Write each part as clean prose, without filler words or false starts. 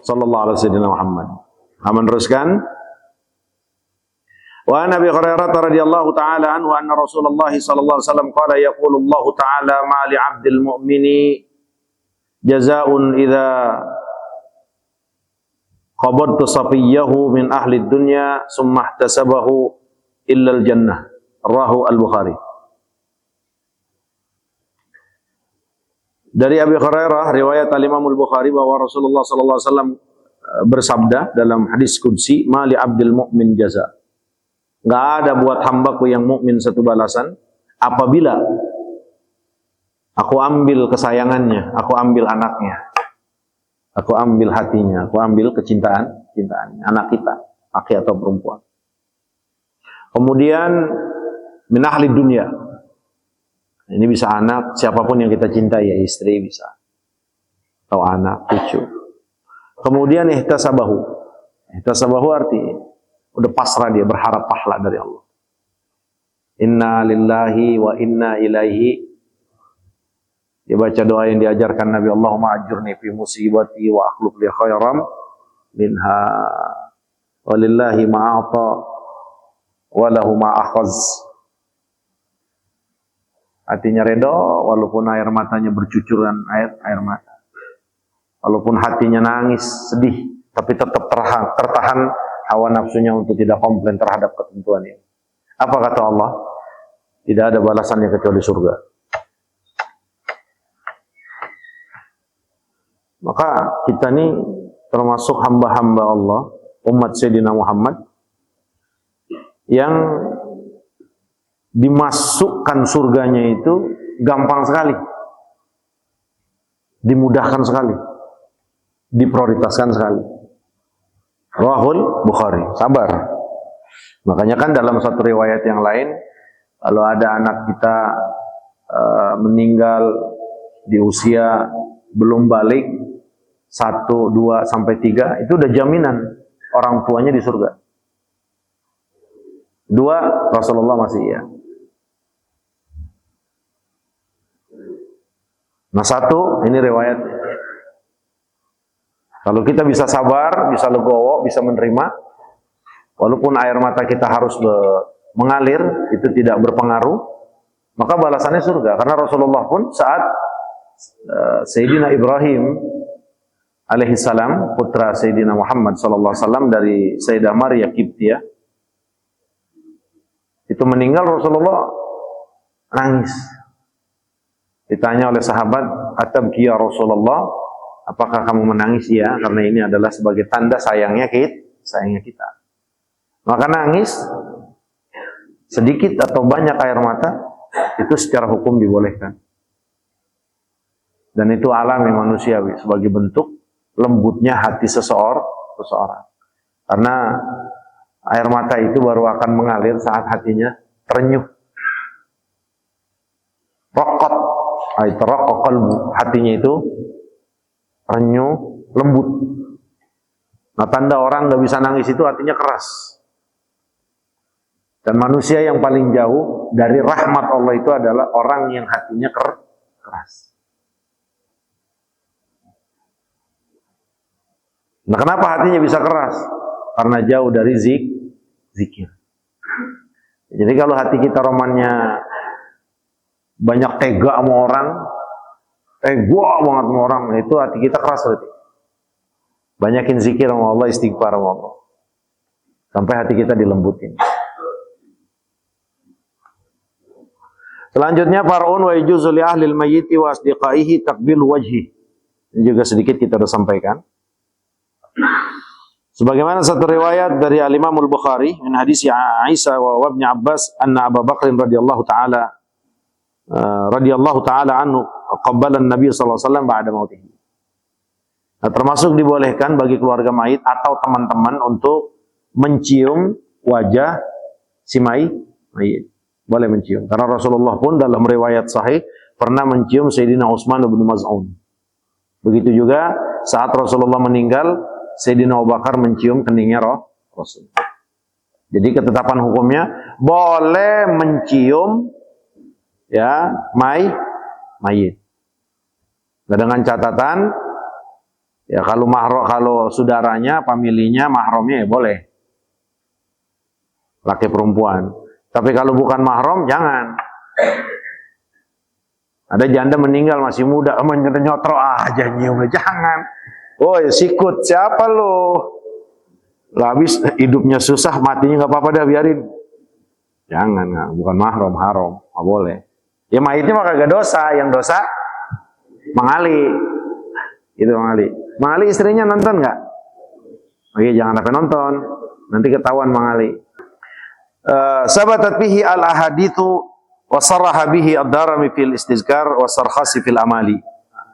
sallallahu alaihi wasallam Muhammad. Aman teruskan. Wa an Abi Hurairah radhiyallahu ta'ala anhu anna Rasulullah sallallahu alaihi wasallam qala yaqulu Allah ta'ala ma li 'abdil mu'mini jazaa'un idza qabadtu safiyahu min ahli dunya summa ihtasabahu illa al-jannah. Rawahu al-Bukhari. Dari Abi Hurairah riwayat al-Imam al-Bukhari bahwa Rasulullah sallallahu alaihi wasallam bersabda dalam hadis qudsi, "Ma li 'abdil mu'min jaza." Enggak ada buat hambaku yang mukmin satu balasan apabila aku ambil kesayangannya, aku ambil anaknya, aku ambil hatinya, aku ambil kecintaannya, anak kita, laki atau perempuan. Kemudian min ahli dunia. Ini bisa anak, siapapun yang kita cintai, ya istri bisa, atau anak, cucu. Kemudian ihtasabahu. Ihtasabahu arti udah pasrah, dia berharap pahala dari Allah. Inna lillahi wa inna ilaihi. Dia baca doa yang diajarkan Nabi, Allahumma ajurni fi musibati wa akhluf li khairam minha. Walillahi ma'ata wa lahu ma'akhaz. Hatinya redha walaupun air matanya bercucuran air mata. Walaupun hatinya nangis, sedih, tapi tetap tertahan hawa nafsunya untuk tidak komplain terhadap ketentuan ini. Apa kata Allah? Tidak ada balasannya kecuali surga. Maka kita ini termasuk hamba-hamba Allah, umat Sayyidina Muhammad, yang dimasukkan surganya itu gampang sekali, dimudahkan sekali, diprioritaskan sekali. Rawahul Bukhari. Sabar. Makanya kan dalam satu riwayat yang lain, kalau ada anak kita meninggal di usia belum balik 1, 2, sampai 3, itu udah jaminan orang tuanya di surga. 2, Rasulullah masih iya. Nah 1, ini riwayatnya. Kalau kita bisa sabar, bisa legowo, bisa menerima, walaupun air mata kita harus mengalir, itu tidak berpengaruh, maka balasannya surga. Karena Rasulullah pun saat Sayyidina Ibrahim alaihissalam, putra Sayyidina Muhammad sallallahu alaihi wasallam dari Sayyidah Maria Qibtiyah, itu meninggal, Rasulullah nangis. Ditanya oleh sahabat, "Atabki ya Rasulullah?" Apakah kamu menangis? Ya, karena ini adalah sebagai tanda sayangnya kita. Maka nangis, sedikit atau banyak air mata, itu secara hukum dibolehkan. Dan itu alami manusiawi, sebagai bentuk lembutnya hati seseorang. Karena air mata itu baru akan mengalir saat hatinya terenyuh. Raqat, itu raqqa qalbu, hatinya itu renyuh, lembut. Nah, tanda orang nggak bisa nangis itu hatinya keras. Dan manusia yang paling jauh dari rahmat Allah itu adalah orang yang hatinya keras. Nah, kenapa hatinya bisa keras? Karena jauh dari zikir. Jadi kalau hati kita romannya banyak tega sama orang, gua banget sama orang, itu hati kita keras berarti. Banyakin zikir sama Allah, istighfar sama Allah, sampai hati kita dilembutin. Selanjutnya, far'un wa yajuzu li ahli al-mayyit wa asdiqaihi taqbil wajhi. Ini juga sedikit kita sudah sampaikan. Sebagaimana satu riwayat dari Al-Imam Al-Bukhari min hadis Aisyah wa Ibnu Abbas anna Abu Bakr radhiyallahu taala anhu qabbala Nabi sallallahu alaihi wasallam ba'da mautihi. Nah, termasuk dibolehkan bagi keluarga mayit atau teman-teman untuk mencium wajah si mayit. Boleh mencium. Karena Rasulullah pun dalam riwayat sahih pernah mencium Sayyidina Utsman bin Maz'un. Begitu juga saat Rasulullah meninggal, Sayyidina Abu Bakar mencium keningnya Rasul. Jadi ketetapan hukumnya boleh mencium mayit. Nah, dengan catatan Ya kalau mahram, kalau saudaranya, familinya, mahramnya ya boleh. Laki perempuan. Tapi kalau bukan mahram jangan. Ada janda meninggal masih muda, nyotro aja nyium, jangan. Oh ya sikut, siapa lo? Habis hidupnya susah, matinya nggak apa-apa dah, biarin. Jangan, bukan mahram, haram, nggak boleh. Ya mayitnya mah kagak dosa, yang dosa mengali. Itu mengali. Mengali istrinya nonton nggak? Oke, jangan sampai nonton, nanti ketahuan mengali. Sabatat bihi al-ahadithu wa sarraha bihi ad-Darimi fil istizkar wa sarkhasi fil amali.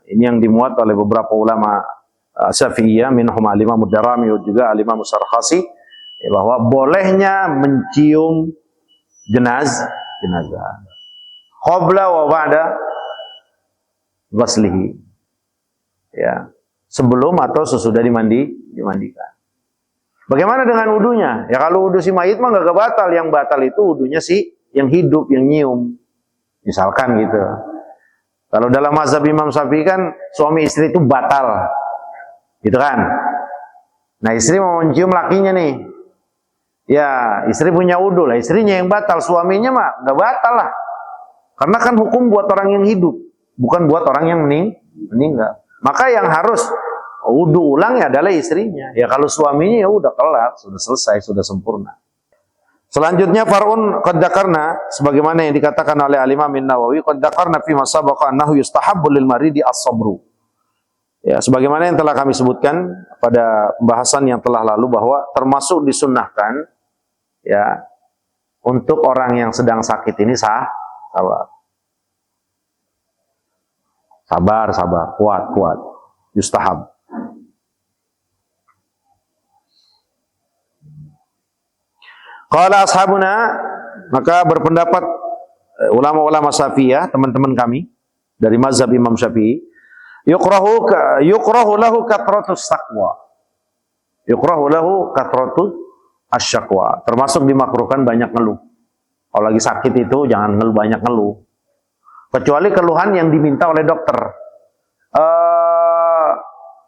Ini yang dimuat oleh beberapa ulama Syafi'iyah, minhum al-Imam ad-Darimi juga al-Imam Sarkhasi, bahwa bolehnya mencium jenazah qabla wa ba'da ghaslihi. Ya, sebelum atau sesudah dimandikan. Bagaimana dengan wudunya? Ya kalau wudu si mayit mah nggak batal, yang batal itu wudunya si yang hidup, yang nyium. Misalkan gitu. Kalau dalam mazhab Imam Syafi'i kan suami istri itu batal. Gitu kan? Nah, istri mau mencium lakinya nih. Ya, istri punya wudu lah, istrinya yang batal, suaminya mah nggak batal lah. Karena kan hukum buat orang yang hidup, bukan buat orang yang meninggal. Maka yang harus wudu ulang ya adalah istrinya. Ya kalau suaminya ya udah kelar, sudah selesai, sudah sempurna. Selanjutnya far'un qad dzakarna, sebagaimana yang dikatakan oleh Al-Imam An-Nawawi, qad dzakarna fi ma sabaqa annahu yustahabbu lil maridi as-sabru. Ya, sebagaimana yang telah kami sebutkan pada pembahasan yang telah lalu, bahwa termasuk disunnahkan ya untuk orang yang sedang sakit ini sabar, kuat, yustahab. Qala ashabuna, maka berpendapat ulama-ulama Syafi'iyah, teman-teman kami dari mazhab Imam Syafi'i, yukrahu lahu kathratus taqwa. Yukrahu lahu kathratus asyaqwa. Termasuk dimakruhkan banyak ngeluh. Kalau lagi sakit itu jangan banyak ngeluh. Kecuali keluhan yang diminta oleh dokter.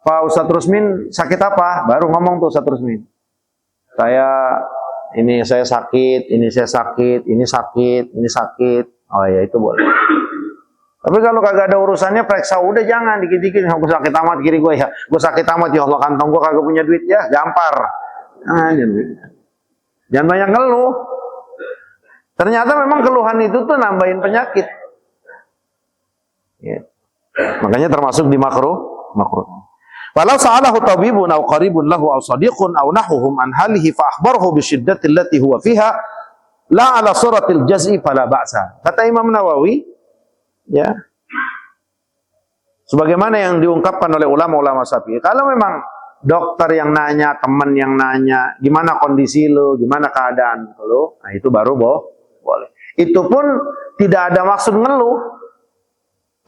Pak Ustadz Rusmin sakit apa? Baru ngomong tuh Ustadz Rusmin. Saya sakit, ini sakit. Oh ya, itu boleh. Tapi kalau kagak ada urusannya, periksa udah, jangan dikit-dikit. Aku sakit amat kiri gue ya. Gue sakit amat ya Allah, kantong gue kagak punya duit ya, gampar. Jangan banyak ngeluh. Ternyata memang keluhan itu tuh nambahin penyakit. Ya. Makanya termasuk di makruh. Walau sa'alahu tabibun aw qaribun lahu aw sadiqun aw nahuhum an halihi fa akhbarahu bi shiddati allati huwa fiha la ala suratil jaz'i fala ba'sa. Kata Imam Nawawi, ya, sebagaimana yang diungkapkan oleh ulama-ulama Syafi'i, kalau memang dokter yang nanya, teman yang nanya, gimana kondisi lo, gimana keadaan lo, nah itu baru boleh. Itu pun tidak ada maksud ngeluh,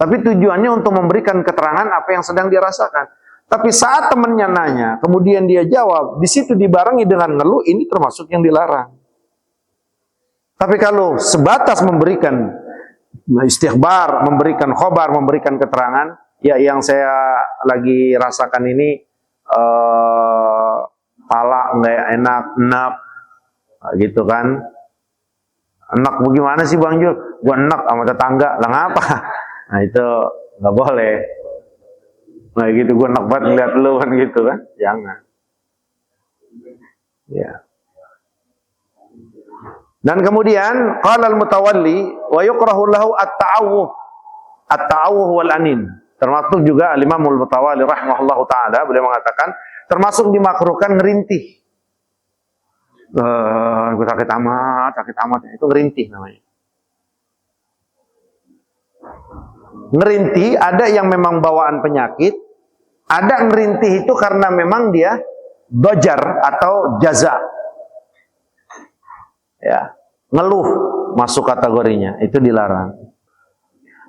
tapi tujuannya untuk memberikan keterangan apa yang sedang dirasakan. Tapi saat temannya nanya, kemudian dia jawab, di situ dibarengi dengan ngeluh, ini termasuk yang dilarang. Tapi kalau sebatas memberikan istighbar, memberikan khobar, memberikan keterangan, ya yang saya lagi rasakan ini pala nggak enak, gitu kan. Enak bagaimana sih Bang Jul? Gua enak sama tetangga, lah ngapa? Nah itu nggak boleh. Nah gitu, gue enak banget ngeliat lu kan gitu kan, jangan. Ya. Dan kemudian qala al-mutawalli wa yukrahu lahu at-ta'awuh wal anin. Termasuk juga Al-Imam al-Mutawalli rahimahullahu taala, beliau mengatakan termasuk dimakruhkan ngerintih. Gue sakit amat, itu ngerintih namanya. Ngerintih ada yang memang bawaan penyakit, ada ngerintih itu karena memang dia dojar atau jaza. Ya, ngeluh masuk kategorinya, itu dilarang.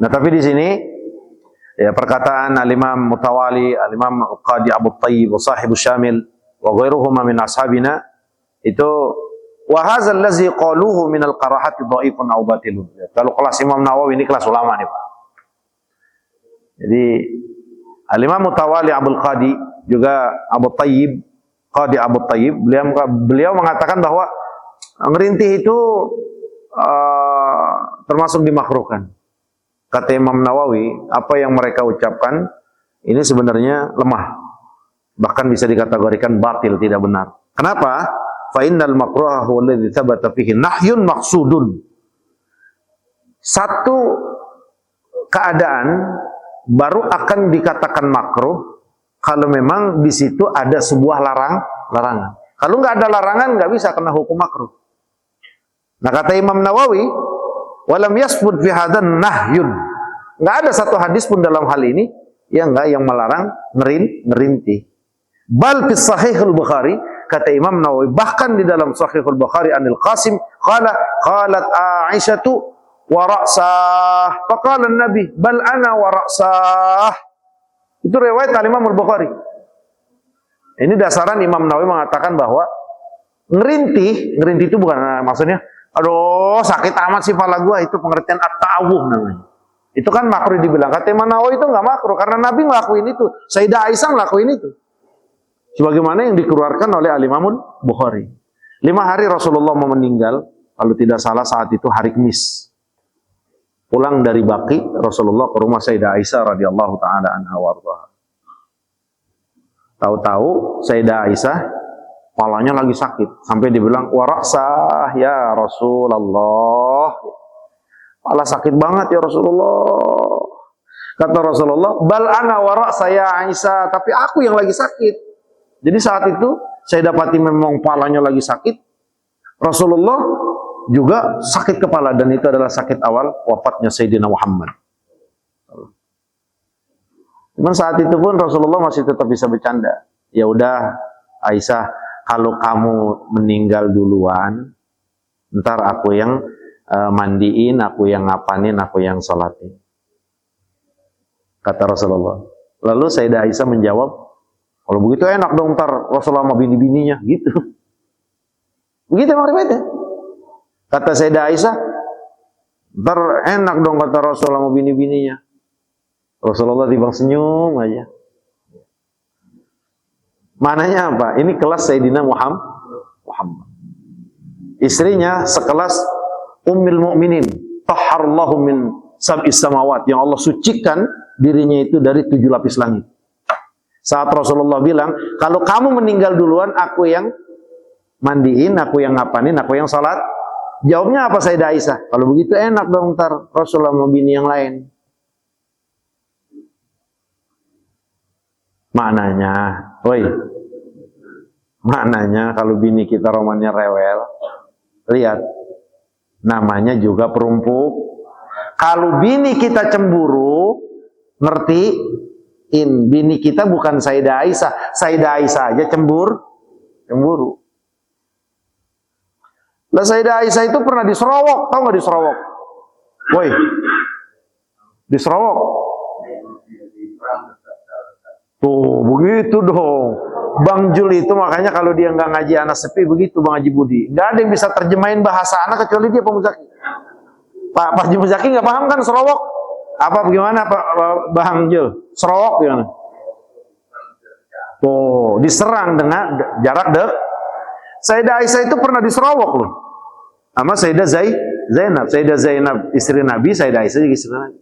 Nah, tapi di sini ya perkataan Al-Imam Mutawali, Al-Imam Qadi Abu Thayyib, Sahibu Syamil wa ghairuhuma min ashabina, itu wa hadzal ladzi qaluhu min al-qarahati dhaifun aw batilun. Kalau kelas Imam Nawawi ini kelas ulama nih, Pak. Jadi Al-Imam Mutawali Abul Qadi juga Abu Thayyib, Qadi Abu Thayyib, beliau mengatakan bahwa ngerintih itu termasuk dimakruhkan. Kata Imam Nawawi, apa yang mereka ucapkan ini sebenarnya lemah. Bahkan bisa dikategorikan batil, tidak benar. Kenapa? Fa innal makruha huwa alladhi thabata fihi nahyun maqsudun. Satu keadaan baru akan dikatakan makruh kalau memang di situ ada sebuah larangan. Kalau nggak ada larangan, nggak bisa kena hukum makruh. Nah, kata Imam Nawawi, walam yasbut fi hadan nahyun. Nggak ada satu hadis pun dalam hal ini yang melarang ngerintih. Bal fi Sahihul Bukhari, kata Imam Nawawi, bahkan di dalam Sahihul Bukhari Anil Qasim qalat Aisyatu wa ra'sah. Faqala Nabi, bal ana wa ra'sah. Itu riwayat Imam Al-Bukhari. Ini dasaran Imam Nawawi mengatakan bahwa ngerintih itu bukan maksudnya, aduh sakit amat sih pala gua, itu pengertian at-ta'awuh namanya. Itu kan makruh dibilang. Kata Imam Nawawi itu enggak makruh karena Nabi ngelakuin itu. Sayyidah Aisyah ngelakuin itu. Sebagaimana yang dikeluarkan oleh Al-Imam Bukhari. 5 hari Rasulullah mau meninggal, kalau tidak salah saat itu hari Kamis. Pulang dari Baqi, Rasulullah ke rumah Sayyidah Aisyah radhiyallahu taala anha warḍaha. Tahu-tahu Sayyidah Aisyah kepalanya lagi sakit sampai dibilang wa ra'sah ya Rasulullah. Kepala sakit banget ya Rasulullah. Kata Rasulullah, bal ana wa ra'sa ya Aisyah, tapi aku yang lagi sakit. Jadi saat itu saya dapati memang kepalanya lagi sakit. Rasulullah juga sakit kepala, dan itu adalah sakit awal wafatnya Sayyidina Muhammad. Cuman saat itu pun Rasulullah masih tetap bisa bercanda. Ya udah Aisyah, kalau kamu meninggal duluan, ntar aku yang mandiin, aku yang ngapanin, aku yang sholatin. Kata Rasulullah. Lalu Sayyidah Aisyah menjawab, kalau begitu enak dong ntar Rasulullah sama bini-bininya, gitu. Begitu emang riwayatnya. Kata Sayyidah Aisyah, ntar enak dong kata Rasulullah sama bini-bininya. Rasulullah tiba senyum aja. Mananya apa? Ini kelas Sayyidina Muhammad. Istrinya sekelas Ummul Mukminin, tahharallahu min sab'is samawat, yang Allah sucikan dirinya itu dari 7 lapis langit. Saat Rasulullah bilang, kalau kamu meninggal duluan, aku yang mandiin, aku yang ngapanin, aku yang salat. Jawabnya apa Sayyidah Aisyah? Kalau begitu enak dong ntar Rasulullah mau bini yang lain. Maknanya kalau bini kita romannya rewel, lihat, namanya juga perempuan. Kalau bini kita cemburu, ngertiin, bini kita bukan Sayyidah Aisyah. Sayyidah Aisyah aja cemburu. Lah Sayyidah Aisyah itu pernah diserowok, tahu nggak diserowok? Woi, diserowok. Tuh, begitu dong. Bang Jul itu makanya kalau dia nggak ngaji anak sepi begitu, Bang Haji Budi. Nggak ada yang bisa terjemahin bahasa anak kecuali dia Pak Muzaki. Pak Haji Muzaki nggak paham kan serowok? Apa bagaimana Pak Bang Jul? Serowok gimana? Tuh, diserang dengan jarak dekat. Sayyidah Aisyah itu pernah diserowok loh sama Sayyidah Zainab. Sayyidah Zainab istri Nabi, Sayyidah Aisyah juga istri Nabi.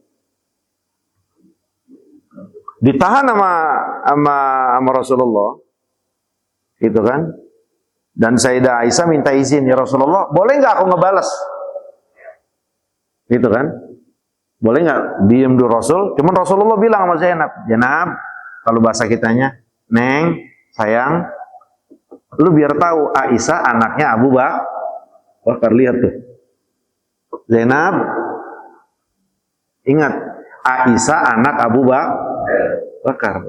Ditahan sama Rasulullah, gitu kan? Dan Sayyidah Aisyah minta izin, ya Rasulullah, boleh nggak aku ngebalas? Gitu kan? Boleh nggak? Diem dulu Rasul. Cuman Rasulullah bilang sama Zainab, Zainab, kalau bahasa kitanya, Neng, sayang, lu biar tahu Aisyah anaknya Abu Bakar. Lihat tuh. Zainab, ingat, Aisyah anak Abu Bakar.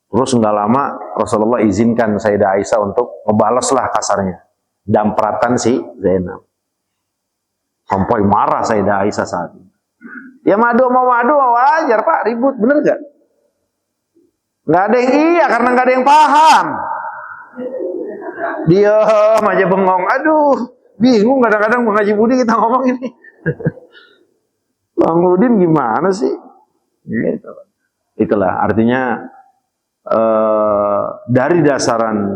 Terus nggak lama Rasulullah izinkan Sayyidah Aisyah untuk ngebalaslah kasarnya, dampratan si Zainab. Sampai marah Sayyidah Aisyah saat itu. Ya madu wajar Pak, ribut, bener gak? Nggak ada yang iya karena nggak ada yang paham. Diam aja bengong. Aduh, bingung kadang-kadang Bang Haji Budi kita ngomong ini. Bang Udin gimana sih? Gitu. Itulah artinya dari dasaran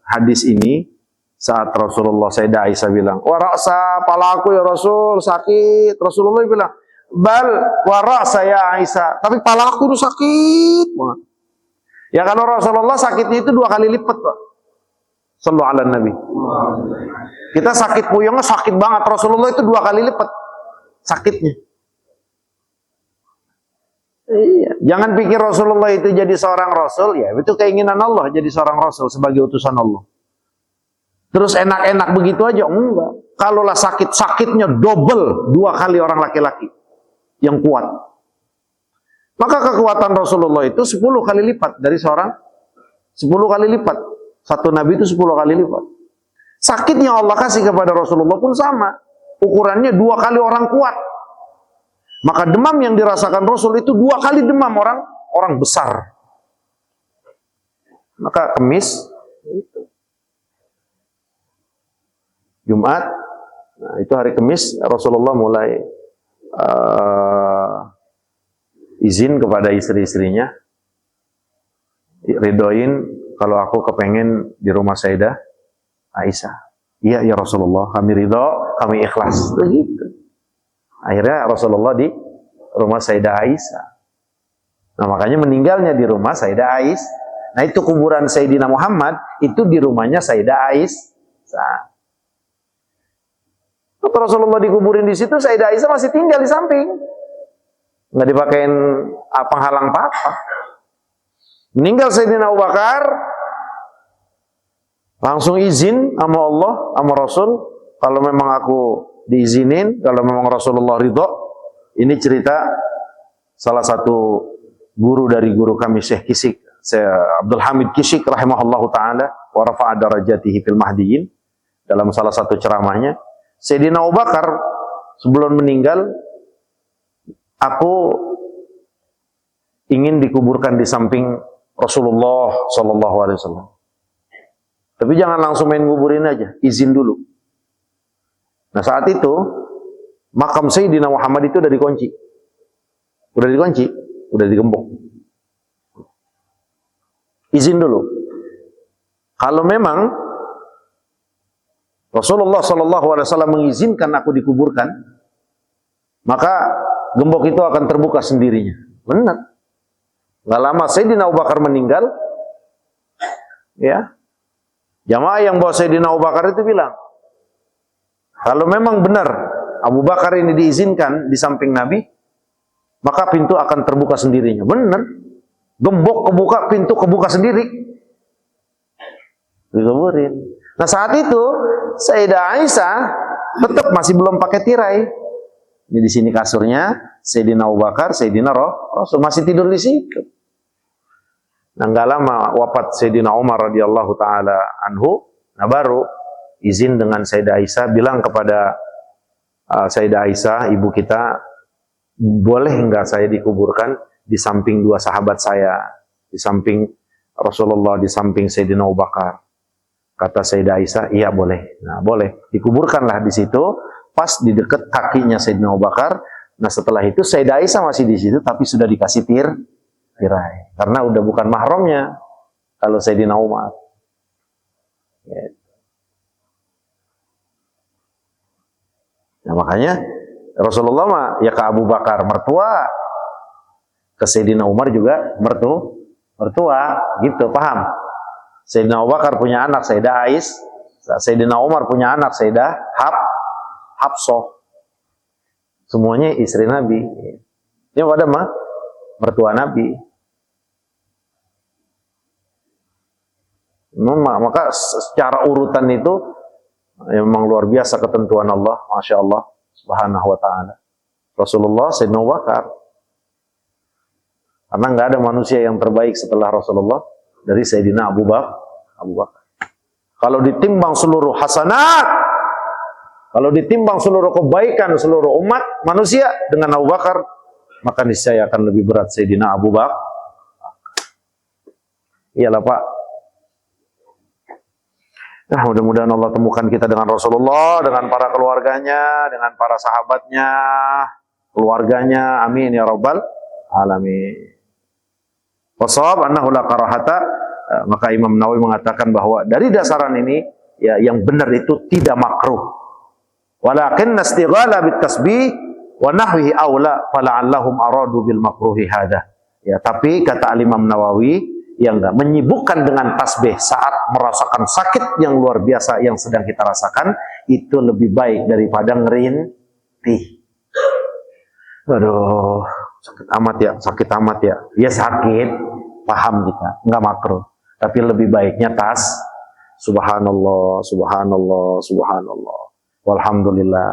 hadis ini, saat Rasulullah Sayyidah Aisyah bilang, wa ra'sa, palaku ya Rasul sakit. Rasulullah bilang, bal wa ra'sa ya Aisyah, tapi palaku itu sakit banget. Ya kalau Rasulullah sakitnya itu 2 kali lipat, Pak. Sallallahu ala Nabi. Kita sakit puyengnya sakit banget, Rasulullah itu 2 kali lipat sakitnya. Iya. Jangan pikir Rasulullah itu jadi seorang Rasul, ya itu keinginan Allah jadi seorang Rasul sebagai utusan Allah. Terus enak-enak begitu aja, enggak. Kalaulah sakit-sakitnya double 2 kali orang laki-laki yang kuat. Maka kekuatan Rasulullah itu 10 kali lipat dari seorang, 10 kali lipat. Satu Nabi itu 10 kali lipat. Sakitnya Allah kasih kepada Rasulullah pun sama. Ukurannya 2 kali orang kuat. Maka demam yang dirasakan Rasul itu 2 kali demam orang besar. Maka Kamis, itu. Jumat, nah itu hari Kamis Rasulullah mulai izin kepada istri-istrinya, ridoin kalau aku kepengen di rumah Sayyidah Aisyah. Iya ya Rasulullah, kami ridho, kami ikhlas. Begitu. Akhirnya Rasulullah di rumah Sayyidah Aisyah. Nah makanya meninggalnya di rumah Sayyidah Aisyah. Nah itu kuburan Sayyidina Muhammad, itu di rumahnya Sayyidah Aisyah. Waktu Rasulullah dikuburin di situ, Sayyidah Aisyah masih tinggal di samping. Nggak dipakein penghalang apa-apa. Meninggal Sayyidina Abu Bakar, langsung izin sama Allah, sama Rasul, kalau memang aku diizinin, kalau memang Rasulullah ridho. Ini cerita salah satu guru dari guru kami Syekh Kisik, Abdul Hamid Kisik rahimahullahu taala, wa rafa'a darajatihi fil mahdiyin, dalam salah satu ceramahnya, Sayyidina Abu Bakar sebelum meninggal, aku ingin dikuburkan di samping Rasulullah sallallahu alaihi wasallam. Tapi jangan langsung main kuburin aja, izin dulu. Nah saat itu makam Sayyidina Muhammad itu udah dikunci, udah digembok. Izin dulu. Kalau memang Rasulullah Sallallahu Alaihi Wasallam mengizinkan aku dikuburkan, maka gembok itu akan terbuka sendirinya. Benar. Gak lama Sayyidina Abu Bakar meninggal, ya jamaah yang bawa Sayyidina Abu Bakar itu bilang, kalau memang benar Abu Bakar ini diizinkan di samping Nabi, maka pintu akan terbuka sendirinya. Benar. Gembok kebuka, pintu kebuka sendiri. Dikuburin. Nah saat itu Sayyidah Aisyah tetap masih belum pakai tirai. Ini di sini kasurnya Sayyidina Abu Bakar, Sayyidina Rasul masih tidur di situ. Nah nggak lama wafat Sayyidina Umar radhiyallahu taala anhu, nah baru izin dengan Sayyidah Aisyah, bilang kepada Sayyidah Aisyah, ibu kita, boleh enggak saya dikuburkan di samping 2 sahabat saya, di samping Rasulullah, di samping Sayyidina Abu Bakar. Kata Sayyidah Aisyah, iya boleh. Nah boleh, dikuburkanlah di situ, pas di dekat kakinya Sayyidina Abu Bakar. Nah setelah itu Sayyidah Aisyah masih di situ, tapi sudah dikasih tirai, karena udah bukan mahramnya kalau Sayyidina Umar. Ya. Nah makanya Rasulullah mah ya ke Abu Bakar mertua, ke Sayyidina Umar juga mertua, gitu, paham? Sayyidina Abu Bakar punya anak Sayyidah Aisyah, Sayyidina Umar punya anak Sayyidah Hafsah. Semuanya istri Nabi. Ini pada mah mertua Nabi. Maka secara urutan itu memang luar biasa ketentuan Allah, Masya Allah Subhanahu wa ta'ala. Rasulullah, Sayyidina Abu Bakar. Karena nggak ada manusia yang terbaik setelah Rasulullah dari Sayyidina Abu Bakar. Kalau ditimbang seluruh hasanat, kalau ditimbang seluruh kebaikan seluruh umat manusia dengan Abu Bakar, maka niscaya akan lebih berat Sayyidina Abu Bakar. Iyalah Pak. Nah, mudah-mudahan Allah temukan kita dengan Rasulullah, dengan para keluarganya, dengan para sahabatnya, keluarganya. Amin ya Rabbal alamin. Wasawab annahu la karahata, maka Imam Nawawi mengatakan bahwa dari dasaran ini ya yang benar itu tidak makruh. Walakin istighala bit tasbih wa nahwihi aula fala'allahum aradu bil makruhi hada. Ya, tapi kata Imam Nawawi yang enggak menyibukkan dengan tasbih saat merasakan sakit yang luar biasa yang sedang kita rasakan itu lebih baik daripada ngerintih. Aduh, sakit amat ya. Ya sakit, paham kita, enggak makruh. Tapi lebih baiknya subhanallah, subhanallah, subhanallah. Walhamdulillah.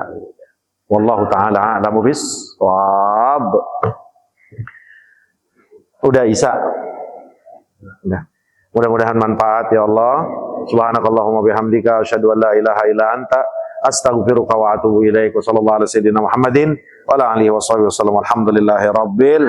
Wallahu taala a'lamu bis-shawab. Udah Isa. Udah. Mudah-mudahan manfaat ya Allah. Subhanakallahumma bihamdika asyhadu an la ilaha illa anta astaghfiruka wa atubu ilaik. Wassallallahu ala sayyidina Muhammadin wa ala alihi washabihi wasallam. Alhamdulillahi rabbil